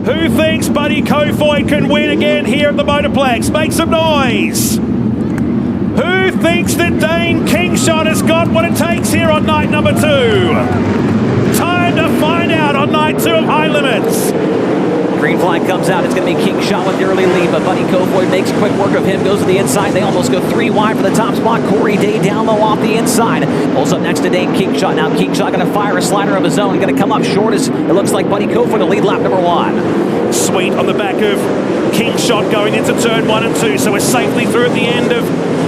Who thinks Buddy Kofoid can win again here at the Motorplex? Make some noise. Who thinks that Dayne Kingshott has got what it takes here on night number 2? Time to find out on night 2 of High Limits. Green flag comes out. It's going to be Kingshott with the early lead, but Buddy Kofoid makes quick work of him, goes to the inside. They almost go 3 wide for the top spot. Dayne down low off the inside. Pulls up next to Dayne Kingshott. Now Kingshott going to fire a slider of his own. Going to come up short as it looks like Buddy Kofoid to lead lap number 1. Sweet on the back of Kingshott going into turn 1 and 2, so we're safely through at the end of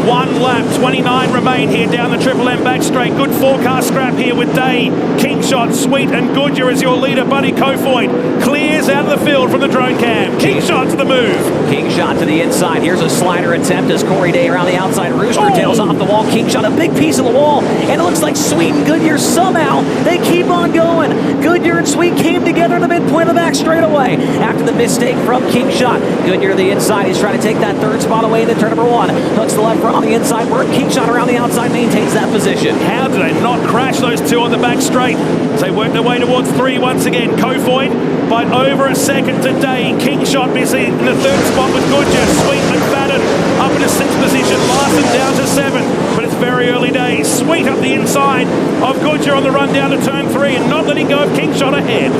1 lap. 29 remain here down the Triple M back straight. Good forecast scrap here with Dayne, Kingshott, Sweet and Goodyer as your leader. Buddy Kofoid clears out of the field from the drone cam. Kingshott to the move. Kingshott to the inside. Here's a slider attempt as Dayne around the outside. Rooster tails off the wall. Kingshott a big piece of the wall, and it looks like Sweet and Goodyer somehow they keep on going. Goodyer and Sweet came together in the midpoint of the back straightaway after the mistake from Kingshott. Goodyer to the inside. He's trying to take that 3rd spot away into turn number 1. Hooks the left front on the inside work. Kingshott around the outside maintains that position. How did they not crash those two on the back straight? As they work their way towards 3 once again. Kofoid by over a second to Dayne. Kingshott busy in the 3rd spot with Goodyer. Sweet McFadden up in a 6th position. Larson down to 7, but it's very early days. Sweet up the inside of Goodyer on the run down to turn 3 and not letting go of Kingshott ahead.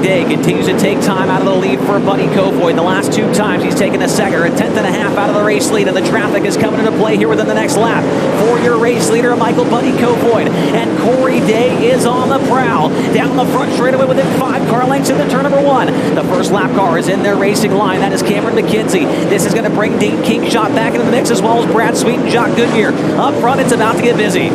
Dayne continues to take time out of the lead for Buddy Kofoid. The last 2 times he's taken a second or a 10th and a half out of the race lead, and the traffic is coming into play here within the next lap. For your race leader, Michael Buddy Kofoid, and Dayne is on the prowl. Down the front straightaway within 5 car lengths into turn number 1. The first lap car is in their racing line. That is Cameron McKenzie. This is going to bring Dayne Kingshott back into the mix, as well as Brad Sweet and Jock Goodyer. Up front, it's about to get busy.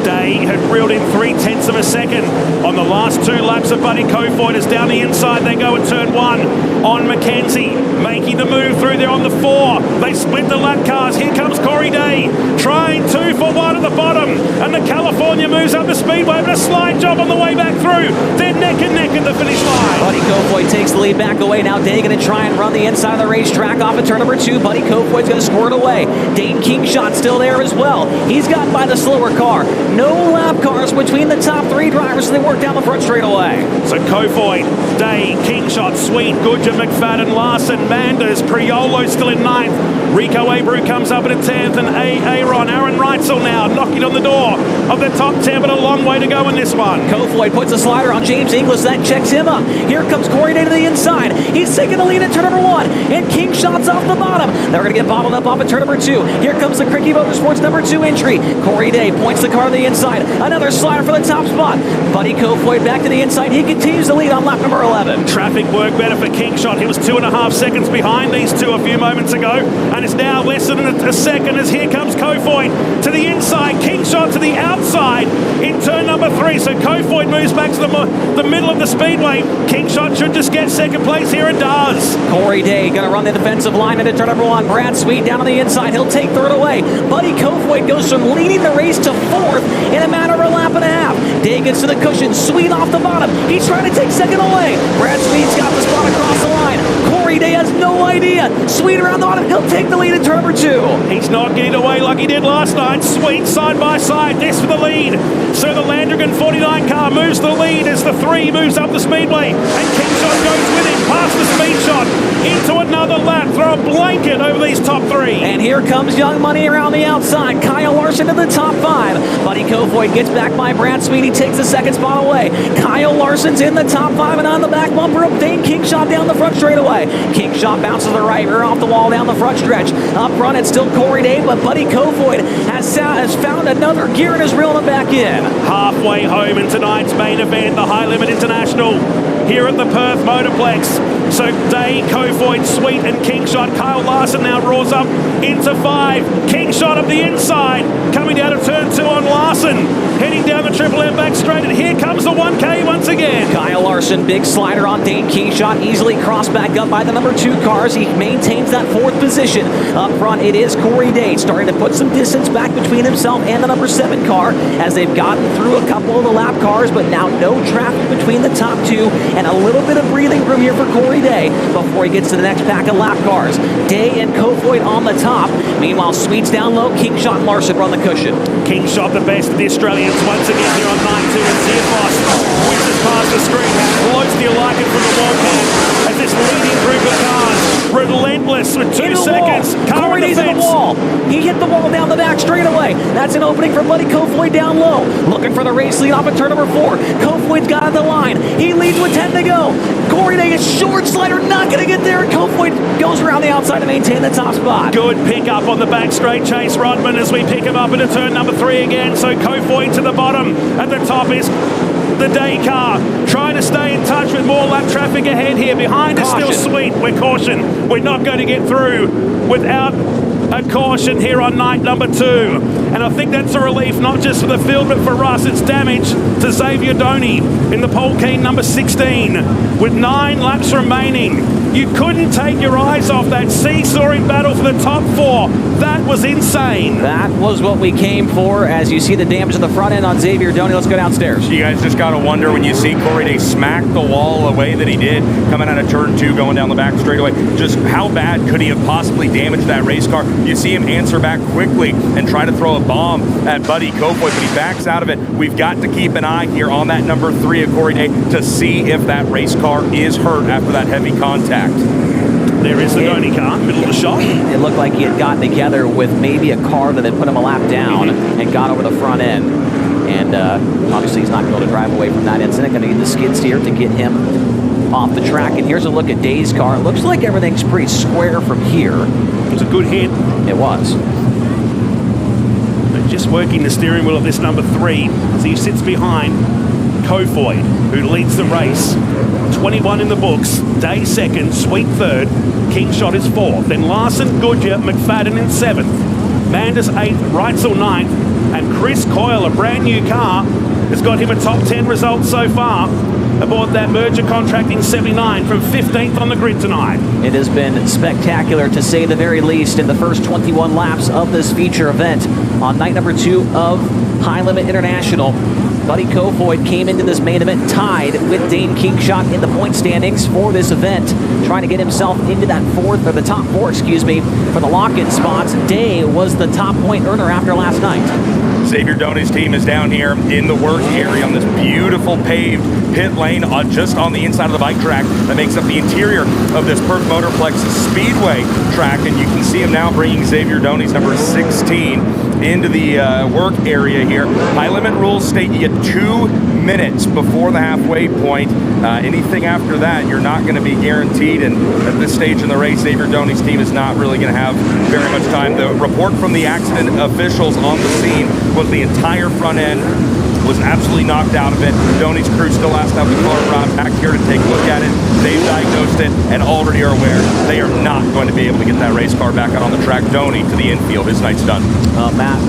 Dayne had reeled in 3/10 of a second on the last 2 laps of Buddy Kofoid. As down the inside they go at turn 1 on McKenzie, making the move through there on the 4. They split the lap cars. Here comes Dayne, trying 2 for 1 at the bottom, and the California moves up the speedway, but a slide job on the way back through. They're neck and neck at the finish line. Buddy Kofoid takes the lead back away. Now Dayne going to try and run the inside of the racetrack off of turn number 2. Buddy Kofoid's going to score it away. Dayne Kingshott still there as well. He's gotten by the slower car. No lap cars between the top 3 drivers as they work down the front straightaway. So Kofoid, Dayne, Kingshott, Sweet, Goodyer, McFadden, Larson, Manders, Priolo still in 9th. Rico Abreu comes up in 10th, and Aaron Reutzel now knocking on the door of the top 10, but a long way to go in this one. Kofoid puts a slider on James Inglis. That checks him up. Here comes Dayne to the inside. He's taking the lead at turn number 1, and Kingshott's off the bottom. They're going to get bottled up off at turn number 2. Here comes the Cricky Motorsports number 2 entry. Dayne points the car to the inside. Another slider for the top spot. Buddy Kofoid back to the inside. He continues to lead on lap number 11. Traffic work better for Kingshott. He was 2.5 seconds behind these two a few moments ago, and it's now less than a second as here comes Kofoid to the inside. Kingshott to the outside in turn number 3. So Kofoid moves back to the middle of the speedway. Kingshott should just get 2nd place here and does. Dayne going to run the defensive line into turn number 1. Brad Sweet down on the inside. He'll take 3rd away. Buddy Kofoid goes from leading the race to 4th in a matter of a lap and a half. Dayne gets to the cushion. Sweet off the bottom. He's trying to take 2nd away. Brad Sweet's got the spot across the line. Dayne has no idea. Sweet around the bottom. He'll take the lead in turn number 2. He's not getting away like he did last night. Sweet side by side. This for the lead. So the Landrigan 49 car moves the lead as the 3 moves up the speedway. And Kingshott goes with him past the speed shot into another lap. Throw a blanket over these top 3. And here comes Young Money around the outside. Kyle Larson to the top 5. Buddy Kofoid gets back by Brad Sweet. He takes the 2nd spot away. Kyle Larson's in the top 5 and on the back bumper of Dayne Kingshott down the front straightaway. Kingshott bounces to the right, rear off the wall down the front stretch. Up front, it's still Dayne, but Buddy Kofoid has found another gear and is reeling him back in. Halfway home in tonight's main event, the High Limit International here at the Perth Motorplex. So Dayne, Kofoid, Sweet and Kingshott. Kyle Larson now roars up into 5. Kingshott up the inside, coming down to turn 2 on Larson, heading down the Triple M back straight, and here comes the 1K once again. Kyle Larson, big slider on Dayne Kingshott, easily crossed back up by the number 2 cars. He maintains that 4th position. Up front, it is Dayne, starting to put some distance back between himself and the number 7 car as they've gotten through a couple of the lap cars, but now no traffic between the top 2 and a little bit of breathing room here for Dayne before he gets to the next pack of lap cars. Dayne and Kofoid on the top. Meanwhile, Sweet's down low. Kingshott and Larson run the cushion. Kingshott, the best of the Australians, once again here on night 2 in Zearfoss. Whizzes past the screen. How close do you like it from the wall cam as this leading relentless with 2 Into the seconds. wall. Car Corey in the Dayne's in fence. the wall. He hit the wall down the back straightaway. That's an opening for Buddy Kofoid down low. Looking for the race lead off of turn number 4. Kofoid's got on the line. He leads with 10 to go. Corey Dayne is short slider, not going to get there. Kofoid goes around the outside to maintain the top spot. Good pick up on the back straight, Chase Rodman, as we pick him up into turn number 3 again. So Kofoid to the bottom. At the top is the Day car, trying to stay in touch with more lap traffic ahead here. Behind is still Sweet. We're caution. We're not going to get through without a caution here on night number 2. And I think that's a relief, not just for the field, but for us. It's damage to Xavier Doney in the pole key number 16 with 9 laps remaining. You couldn't take your eyes off that seesawing battle for the top 4. That was insane. That was what we came for. As you see the damage in the front end on Xavier Doney. Let's go downstairs. You guys just got to wonder when you see Corey Day smack the wall the way that he did, coming out of turn 2, going down the back straightaway. Just how bad could he have possibly damaged that race car? You see him answer back quickly and try to throw a bomb at Buddy Kofoid, but he backs out of it. We've got to keep an eye here on that number 3 of Corey Day to see if that race car is hurt after that heavy contact. There is the Doney car, middle of the shot. It looked like he had gotten together with maybe a car that had put him a lap down and got over the front end. And obviously he's not going to be able to drive away from that incident. Going to need the skid steer to get him off the track. And here's a look at Day's car. It looks like everything's pretty square from here. It was a good hit. It was. They're just working the steering wheel of this number 3 as he sits behind Kofoid, who leads the race. 21 in the books. Day 2nd, Sweet 3rd. Kingshott is 4th. Then Larson, Goodyer, McFadden in 7th. Manders 8th, Reutzel 9th. And Chris Coyle, a brand new car, has got him a top 10 result so far aboard that merger contract in 79 from 15th on the grid tonight. It has been spectacular, to say the very least, in the first 21 laps of this feature event on night number 2 of High Limit International. Buddy Kofoid came into this main event tied with Dayne Kingshott in the point standings for this event, trying to get himself into that top 4, for the lock-in spots. Day was the top point earner after last night. Xavier Doney's team is down here in the work area on this beautiful paved pit lane just on the inside of the bike track that makes up the interior of this Perth Motorplex Speedway track. And you can see him now bringing Xavier Doney's number 16 into the work area here. High limit rules state you get 2 minutes before the halfway point. Anything after that, you're not going to be guaranteed. And at this stage in the race, Xavier Doney's team is not really going to have very much time. The report from the accident officials on the scene was the entire front end was absolutely knocked out of it. Doney's crew still has to have the car brought back here to take a look at it. They've diagnosed it and already are aware they are not going to be able to get that race car back out on the track. Doney to the infield. His night's done. Matt,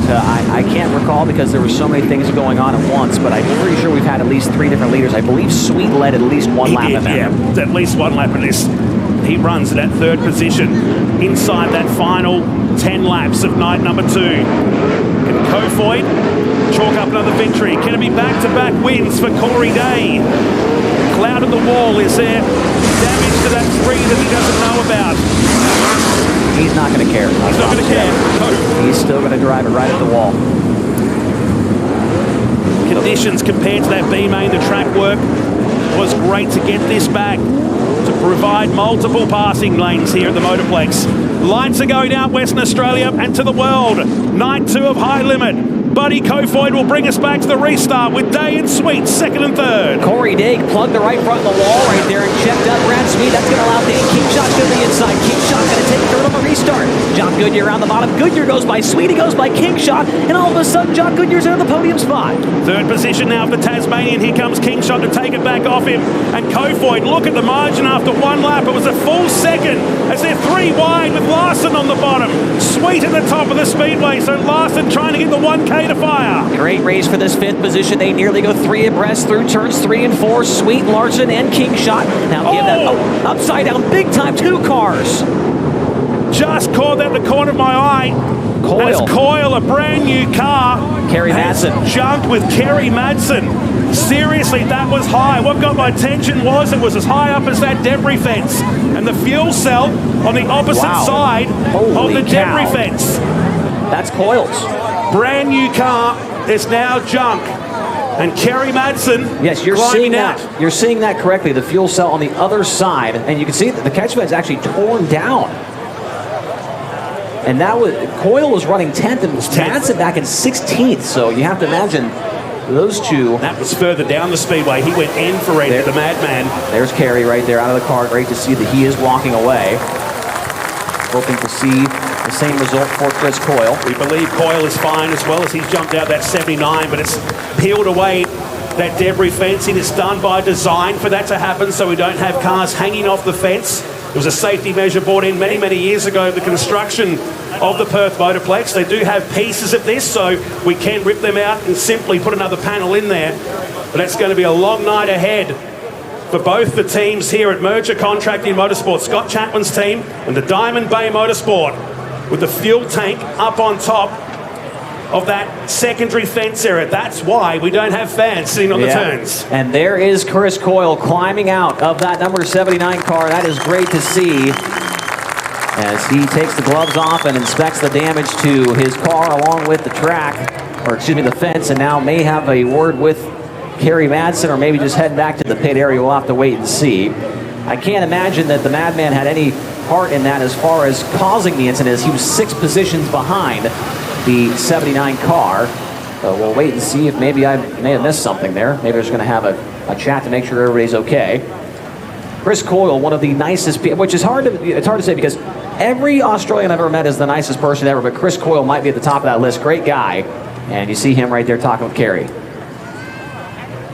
I can't recall because there were so many things going on at once, but I'm pretty sure we've had at least 3 different leaders. I believe Sweet led at least one lap in that. Yeah, at least one lap in this. He runs that 3rd position inside that final 10 laps of night number 2. Can Kofoid chalk up another victory? Can it be back-to-back wins for Corey Day? Cloud on the wall. Is there damage to that 3 that he doesn't know about? He's not going to care. He's not going to care. No. He's still going to drive it right at the wall. Conditions compared to that B main, the track work was great to get this back, to provide multiple passing lanes here at the Motorplex. Lights are going out Western Australia and to the world. Night 2 of High Limit. Buddy Kofoid will bring us back to the restart with Day and Sweet 2nd and 3rd. Corey Day plugged the right front of the wall right there and checked out Brad Sweet. That's going to allow Dayne Kingshott to the inside. Kingshott going to take third on the restart. John Goodyer around the bottom. Goodyer goes by Sweet. He goes by Kingshott. And all of a sudden, John Goodyer's in the podium spot. 3rd position now for the Tasmanian. Here comes Kingshott to take it back off him. And Kofoid, look at the margin after 1 lap. It was a full second as they're 3 wide with Larson on the bottom. Sweet at the top of the speedway. So Larson trying to get the 1K to fire. Great race for this 5th position. They nearly go 3 abreast through turns 3 and 4. Sweet, Larson, and Kingshott. Now give that upside down big time. 2 cars. Just caught at the corner of my eye. Coyle. And it's Coyle, a brand new car. Kerry Madsen. Jumped with Kerry Madsen. Seriously, that was high. What got my attention was it was as high up as that debris fence. And the fuel cell on the opposite side of the debris fence. That's Coyle's. Brand new car is now junk. And Kerry Madsen. Yes, you're seeing that. You're seeing that correctly. The fuel cell on the other side, and you can see that the catch is actually torn down. And that was Coyle was running 10th, and Madsen back in 16th. So you have to imagine those two. That was further down the speedway. He went in for it, the madman. There's Kerry right there out of the car. Great to see that he is walking away. Hoping to see the same result for Chris Coyle. We believe Coyle is fine as well as he's jumped out that 79, but it's peeled away that debris fencing. It's done by design for that to happen so we don't have cars hanging off the fence. There was a safety measure brought in many, many years ago, the construction of the Perth Motorplex. They do have pieces of this, so we can rip them out and simply put another panel in there. But it's going to be a long night ahead for both the teams here at Merger Contracting Motorsport. Scott Chapman's team and the Diamond Bay Motorsport with the fuel tank up on top of that secondary fence area. That's why we don't have fans sitting on the turns. And there is Chris Coyle climbing out of that number 79 car. That is great to see as he takes the gloves off and inspects the damage to his car along with the track, or excuse me, the fence, and now may have a word with Kerry Madsen, or maybe just head back to the pit area. We'll have to wait and see. I can't imagine that the madman had any part in that as far as causing the incident, as he was 6 positions behind the 79 car. We'll wait and see if maybe I may have missed something there. Maybe we're just going to have a chat to make sure everybody's okay. Chris Coyle, one of the nicest people, which is hard to say because every Australian I've ever met is the nicest person ever, but Chris Coyle might be at the top of that list. Great guy. And you see him right there talking with Kerry.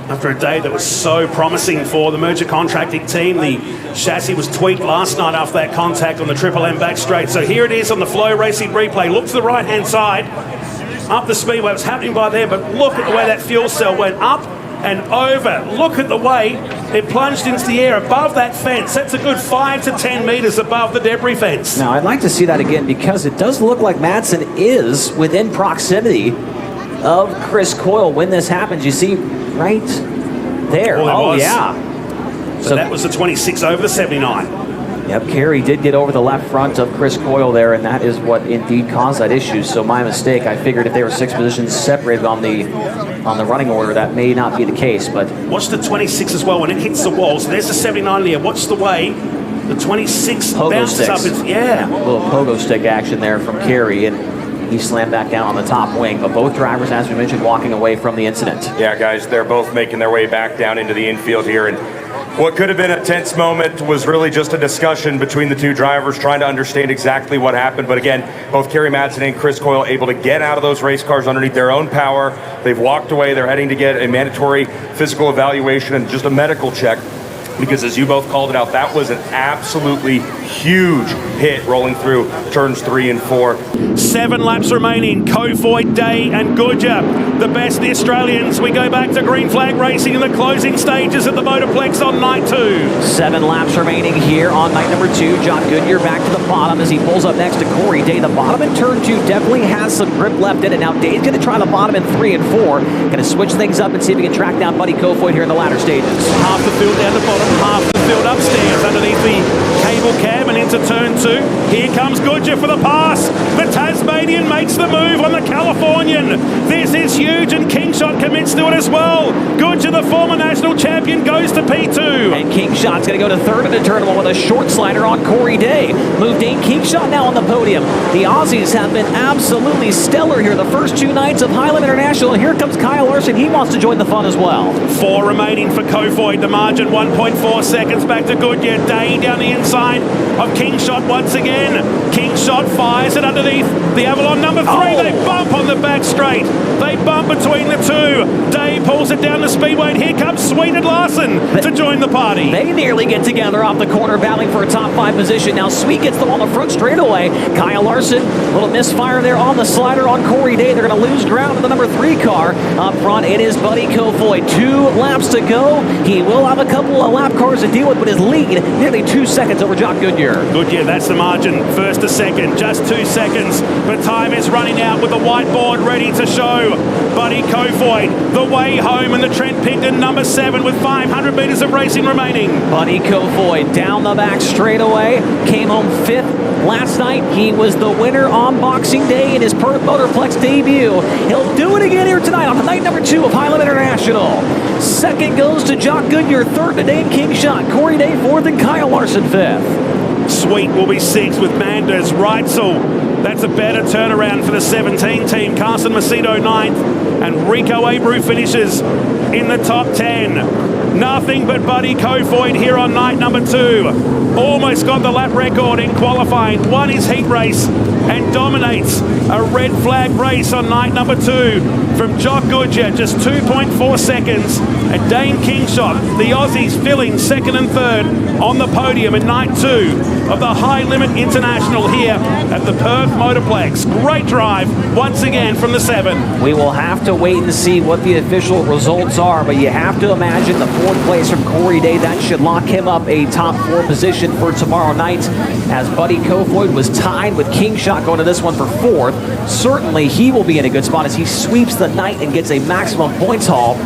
After a day that was so promising for the Merger Contracting team, the chassis was tweaked last night after that contact on the Triple M back straight. So here it is on the FloRacing replay. Look to the right-hand side, up the speedway. It was happening by there, but look at the way that fuel cell went up and over. Look at the way it plunged into the air above that fence. That's a good 5 to 10 meters above the debris fence. Now, I'd like to see that again because it does look like Madsen is within proximity of Chris Coyle when this happens. You see right there. So that was the 26 over the 79. Yep, Kerry did get over the left front of Chris Coyle there, and that is what indeed caused that issue. So my mistake. I figured if they were 6 positions separated on the running order, that may not be the case. But watch the 26 as well when it hits the wall. So there's the 79 there. Watch the way the 26 bounces up. A little pogo stick action there from Kerry, and he slammed back down on the top wing. But both drivers, as we mentioned, walking away from the incident. Yeah, guys, they're both making their way back down into the infield here. And what could have been a tense moment was really just a discussion between the two drivers trying to understand exactly what happened. But again, both Kerry Madsen and Chris Coyle able to get out of those race cars underneath their own power. They've walked away. They're heading to get a mandatory physical evaluation and just a medical check. Because as you both called it out, that was an absolutely huge hit rolling through turns 3 and 4. 7 laps remaining. Kofoid, Dayne and Goodyer, the best Australians. We go back to green flag racing in the closing stages at the Motorplex on night 2. 7 laps remaining here on night number 2. John Goodyer back to the bottom as he pulls up next to Corey Dayne. The bottom in turn 2 definitely has some grip left in it. Now Dayne's going to try the bottom in 3 and 4. Going to switch things up and see if he can track down Buddy Kofoid here in the latter stages. Half the field down the bottom, half the field upstairs underneath the cable cam and into turn 2. Here comes Goodyer for the pass. The Tasmanian makes the move on the Californian. This is huge, and Kingshott commits to it as well. Goodyer, the former national champion, goes to P2. And Kingshott's going to go to 3rd into turn 1 with a short slider on Corey Dayne. Move Dayne Kingshott now on the podium. The Aussies have been absolutely stellar here the first 2 nights of Highland International. And here comes Kyle Larson. He wants to join the fun as well. 4 remaining for Kofoid. The margin 1.4 seconds back to Goodyer. Dayne down the inside of Kingshott once again. Kingshott fires it underneath the Avalon number 3. They bump on the back straight. They bump between the two. Dayne pulls it down the speedway, and here comes Sweet and Larson to join the party. They nearly get together off the corner, battling for a top 5 position. Now Sweet gets them on the front straightaway. Kyle Larson, little misfire there on the slider on Corey Dayne. They're going to lose ground in the number 3 car. Up front, it is Buddy Kofoid. 2 laps to go. He will have a couple of lap cars to deal with, but his lead nearly 2 seconds over John Goodyer. Goodyer, that's the margin. First to second, just 2 seconds. But time is running out with the whiteboard ready to show. Buddy Kofoid, the way home in the Trent Pigden number 7 with 500 metres of racing remaining. Buddy Kofoid down the back straightaway, came home 5th last night. He was the winner on Boxing Day in his Perth Motorplex debut. He'll do it again here tonight on night number 2 of Highland International. Second goes to Jock Goodyer, third to Dayne Kingshott, Corey Day 4th, and Kyle Larson 5th. Sweet will be 6th with Manders, Reutzel. That's a better turnaround for the 17 team. Carson Macedo 9th, and Rico Abreu finishes in the top 10. Nothing but Buddy Kofoid here on night number 2. Almost got the lap record in qualifying, won his heat race, and dominates a red flag race on night number 2 from Jock Goodyer, just 2.4 seconds. And Dayne Kingshott, the Aussies filling 2nd and 3rd on the podium in night 2 of the High Limit International here at the Perth Motorplex. Great drive once again from the 7. We will have to wait and see what the official results are, but you have to imagine the 4th place from Corey Day, that should lock him up a top 4 position for tomorrow night, as Buddy Kofoid was tied with Kingshott going to this one for 4th. Certainly he will be in a good spot as he sweeps the night and gets a maximum points haul.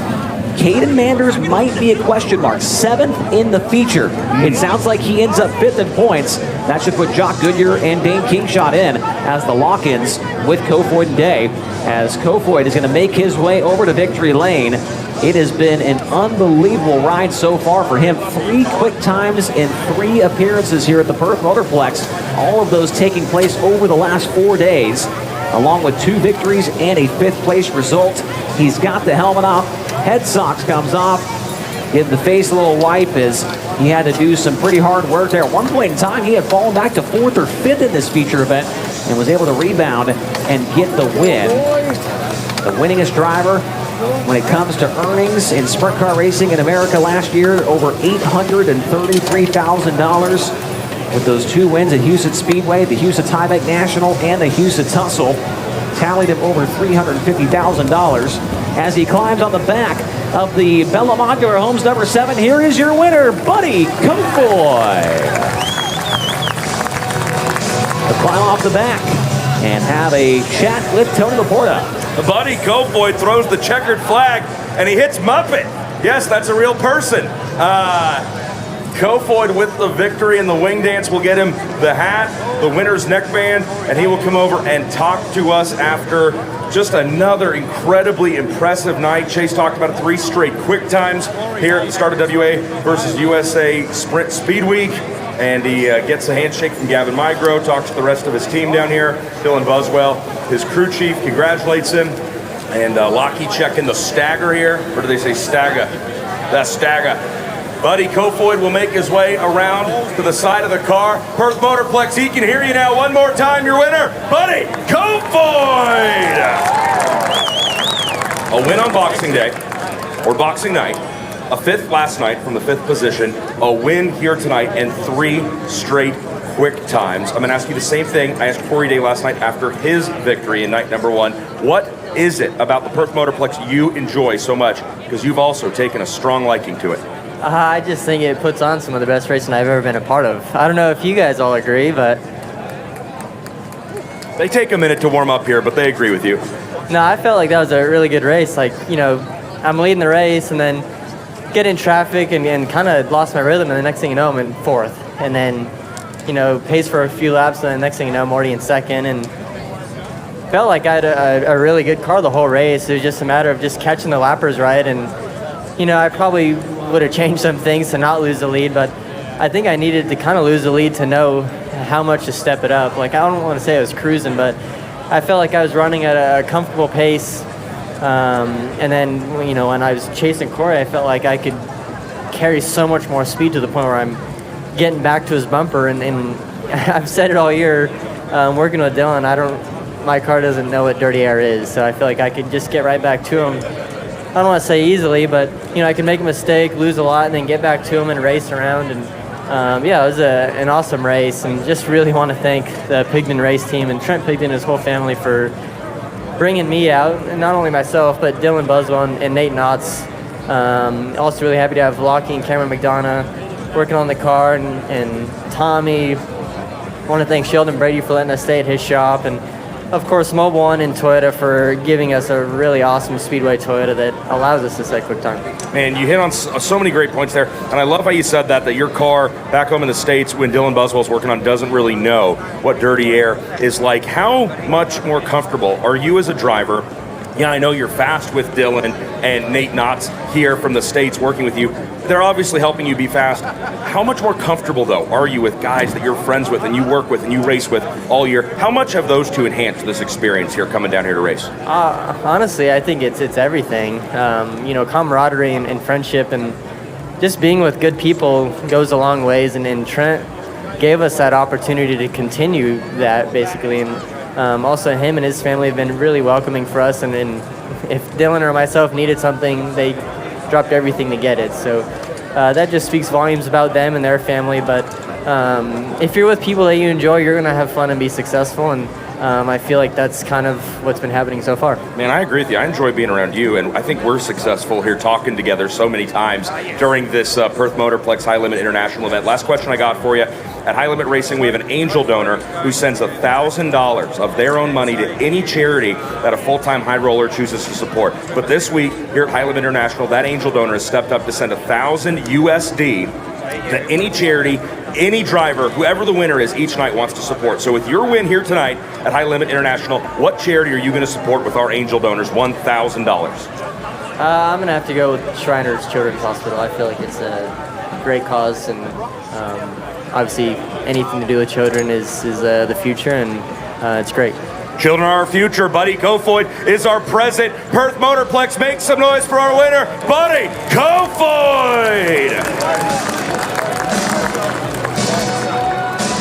Caden Manders might be a question mark. 7th in the feature. It sounds like he ends up 5th in points. That should put Jock Goodyer and Dayne Kingshott in as the lock-ins with Kofoid and Day, as Kofoid is going to make his way over to victory lane. It has been an unbelievable ride so far for him. 3 quick times in 3 appearances here at the Perth Motorplex. All of those taking place over the last 4 days, along with 2 victories and a 5th place result. He's got the helmet off. Head socks comes off. Give the face a little wipe as he had to do some pretty hard work there. At one point in time, he had fallen back to 4th or 5th in this feature event and was able to rebound and get the win. The winningest driver when it comes to earnings in sprint car racing in America last year, over $833,000 with those 2 wins at Houston Speedway, the Houston Tyvek National, and the Houston Tussle. Tallied him over $350,000 as he climbs on the back of the Bella Modular Homes number 7. Here is your winner, Buddy Kofoid. To climb off the back and have a chat with Tony Laporta. Buddy Kofoid throws the checkered flag and he hits Muppet. Yes, that's a real person. Kofoid with the victory, and the wing dance will get him the hat, the winner's neckband, and he will come over and talk to us after just another incredibly impressive night. Chase talked about 3 straight quick times here at the start of WA versus USA Sprint Speed Week. And he gets a handshake from Gavin Migro, talks to the rest of his team down here. Dylan Buswell, his crew chief, congratulates him. And Lockie checking the stagger here. Or do they say stagger? That's stagger. Buddy Kofoid will make his way around to the side of the car. Perth Motorplex, he can hear you now. One more time, your winner, Buddy Kofoid! A win on Boxing Day, or Boxing Night. A 5th last night from the 5th position. A win here tonight, and 3 straight quick times. I'm going to ask you the same thing I asked Corey Day last night after his victory in night number 1. What is it about the Perth Motorplex you enjoy so much? Because you've also taken a strong liking to it. I just think it puts on some of the best racing I've ever been a part of. I don't know if you guys all agree, but... They take a minute to warm up here, but they agree with you. No, I felt like that was a really good race. Like, you know, I'm leading the race and then get in traffic and kind of lost my rhythm, and the next thing you know, I'm in 4th. And then, you know, pace for a few laps, and the next thing you know, I'm already in 2nd. And felt like I had a really good car the whole race. It was just a matter of just catching the lappers right. And, you know, I probably would have changed some things to not lose the lead, but I think I needed to kind of lose the lead to know how much to step it up. Like, I don't want to say I was cruising, but I felt like I was running at a comfortable pace. And then, you know, when I was chasing Corey, I felt like I could carry so much more speed to the point where I'm getting back to his bumper. And I've said it all year, working with Dylan, my car doesn't know what dirty air is, so I feel like I could just get right back to him. I don't want to say easily, but, you know, I can make a mistake, lose a lot, and then get back to him and race around. And yeah, it was an awesome race, and just really want to thank the Pigden race team and Trent Pigden and his whole family for bringing me out, and not only myself, but Dylan Buswell and Nate Knotts. Also really happy to have Lockie and Cameron McDonough working on the car, and Tommy, want to thank Sheldon Brady for letting us stay at his shop, and of course Mobile One and Toyota for giving us a really awesome Speedway Toyota that allows us to set QuickTime. Man, you hit on so many great points there, and I love how you said that your car back home in the States when Dylan Buswell's working on doesn't really know what dirty air is like. How much more comfortable are you as a driver? Yeah, I know you're fast with Dylan and Nate Knotts here from the States working with you. They're obviously helping you be fast. How much more comfortable, though, are you with guys that you're friends with and you work with and you race with all year? How much have those two enhanced this experience here coming down here to race? Honestly, I think it's everything. Camaraderie and friendship and just being with good people goes a long ways. And Trent gave us that opportunity to continue that, basically. And also him and his family have been really welcoming for us. And then if Dylan or myself needed something, they dropped everything to get it. So that just speaks volumes about them and their family. But if you're with people that you enjoy, you're going to have fun and be successful. And I feel like that's kind of what's been happening so far. Man, I agree with you. I enjoy being around you, and I think we're successful here talking together so many times during this Perth Motorplex High Limit International event. Last question I got for you. At High Limit Racing, we have an angel donor who sends $1,000 of their own money to any charity that a full-time high roller chooses to support. But this week, here at High Limit International, that angel donor has stepped up to send $1,000 USD to any charity, any driver, whoever the winner is each night wants to support. So with your win here tonight at High Limit International, what charity are you going to support with our angel donors $1,000? I'm going to have to go with Shriners Children's Hospital. I feel like it's a great cause, and obviously anything to do with children is the future, and it's great. Children are our future. Buddy Kofoid is our present. Perth Motorplex, make some noise for our winner, Buddy Kofoid!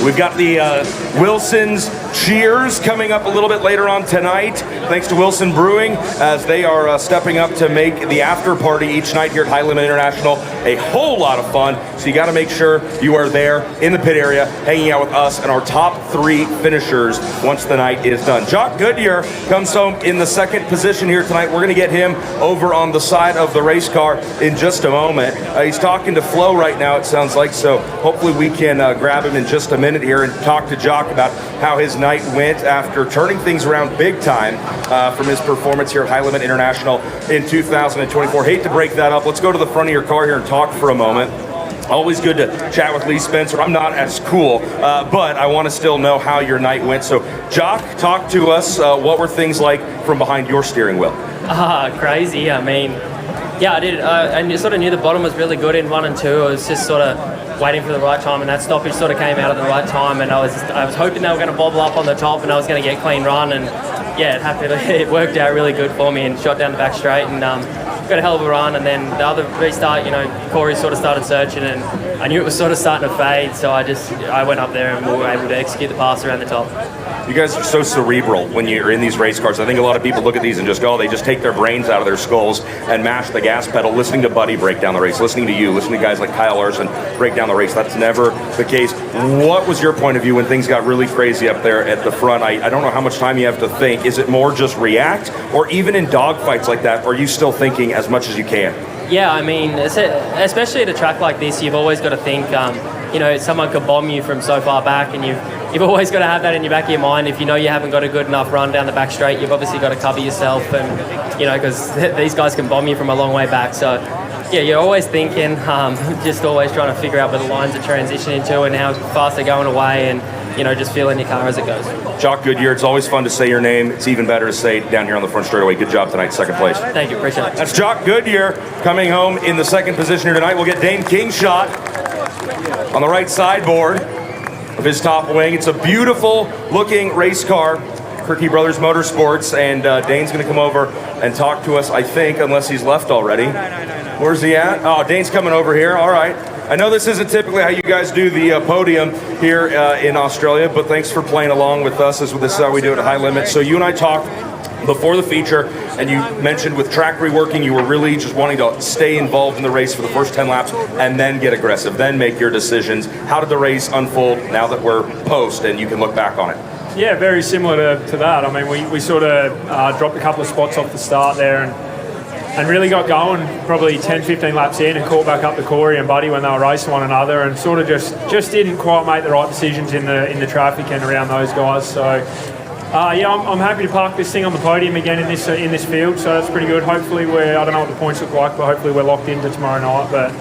We've got the Wilson's Cheers coming up a little bit later on tonight, thanks to Wilson Brewing, as they are stepping up to make the after party each night here at High Limit International a whole lot of fun. So you got to make sure you are there in the pit area, hanging out with us and our top 3 finishers once the night is done. Jock Goodyer comes home in the second position here tonight. We're going to get him over on the side of the race car in just a moment. He's talking to Flo right now, it sounds like, so hopefully we can grab him in just a minute here and talk to Jock about how his night went after turning things around big time from his performance here at High Limit International in 2024. Hate to break that up. Let's go to the front of your car here and talk for a moment. Always good to chat with Lee Spencer. I'm not as cool, but I want to still know how your night went. So, Jock, talk to us. What were things like from behind your steering wheel? Crazy. I mean, yeah, I did. I sort of knew the bottom was really good in 1 and 2. I was just sort of waiting for the right time, and that stoppage sort of came out at the right time. And I was hoping they were going to bobble up on the top, and I was going to get clean run. And yeah, it worked out really good for me, and shot down the back straight, and got a hell of a run. And then the other restart, Corey sort of started searching, and I knew it was sort of starting to fade, so I went up there and we were able to execute the pass around the top. You guys are so cerebral when you're in these race cars. I think a lot of people look at these and just go, they just take their brains out of their skulls and mash the gas pedal, listening to Buddy break down the race, listening to you, listening to guys like Kyle Larson break down the race. That's never the case. What was your point of view when things got really crazy up there at the front? I don't know how much time you have to think. Is it more just react? Or even in dogfights like that, are you still thinking as much as you can? Yeah, I mean, especially at a track like this, you've always got to think, someone could bomb you from so far back, and you've always got to have that in your back of your mind. If you know you haven't got a good enough run down the back straight, you've obviously got to cover yourself, and because these guys can bomb you from a long way back. So yeah, you're always thinking, just always trying to figure out where the lines are transitioning to and how fast they're going away, and just feeling your car as it goes. Jock Goodyer, it's always fun to say your name. It's even better to say it down here on the front straightaway. Good job tonight, second place. Thank you, appreciate it. That's Jock Goodyer coming home in the second position here tonight. We'll get Dayne Kingshott on the right sideboard of his top wing. It's a beautiful looking race car, Kirky Brothers Motorsports, and Dayne's going to come over and talk to us, I think, unless he's left already. Where's he at? Oh, Dayne's coming over here. All right. I know this isn't typically how you guys do the podium here in Australia, but thanks for playing along with us. This is how we do it at High Limit. So you and I talked before the feature, and you mentioned with track reworking, you were really just wanting to stay involved in the race for the first 10 laps and then get aggressive, then make your decisions. How did the race unfold now that we're post and you can look back on it? Yeah, very similar to that. I mean, we sort of dropped a couple of spots off the start there, and and really got going probably 10, 15 laps in and caught back up to Corey and Buddy when they were racing one another, and sort of just didn't quite make the right decisions in the traffic and around those guys. So yeah, I'm happy to park this thing on the podium again in this field, so that's pretty good. Hopefully I don't know what the points look like, but hopefully we're locked into tomorrow night. But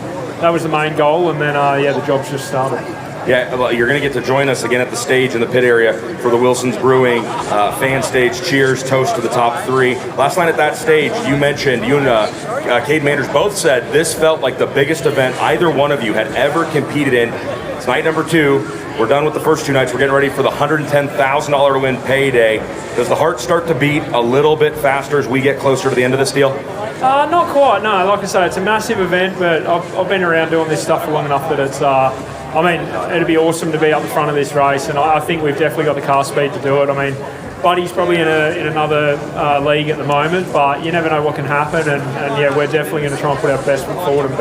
that was the main goal, and then yeah, the job's just started. Yeah, well, you're going to get to join us again at the stage in the pit area for the Wilson's Brewing fan stage. Cheers, toast to the top three. Last night at that stage, you mentioned, you and Cade Manders both said this felt like the biggest event either one of you had ever competed in. It's night number 2. We're done with the first 2 nights. We're getting ready for the $110,000 to win payday. Does the heart start to beat a little bit faster as we get closer to the end of this deal? Not quite, no. Like I say, it's a massive event, but I've been around doing this stuff for long enough that it's, I mean, it'd be awesome to be up the front of this race, and I think we've definitely got the car speed to do it. I mean, Buddy's probably in another league at the moment, but you never know what can happen, and yeah, we're definitely going to try and put our best foot forward and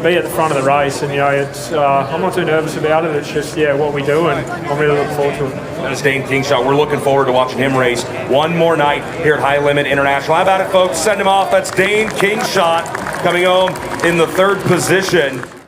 be at the front of the race. And you know, it's I'm not too nervous about it. It's just what we do, and I'm really looking forward to it. That is Dayne Kingshott. We're looking forward to watching him race one more night here at High Limit International. How about it, folks? Send him off. That's Dayne Kingshott coming home in the 3rd position.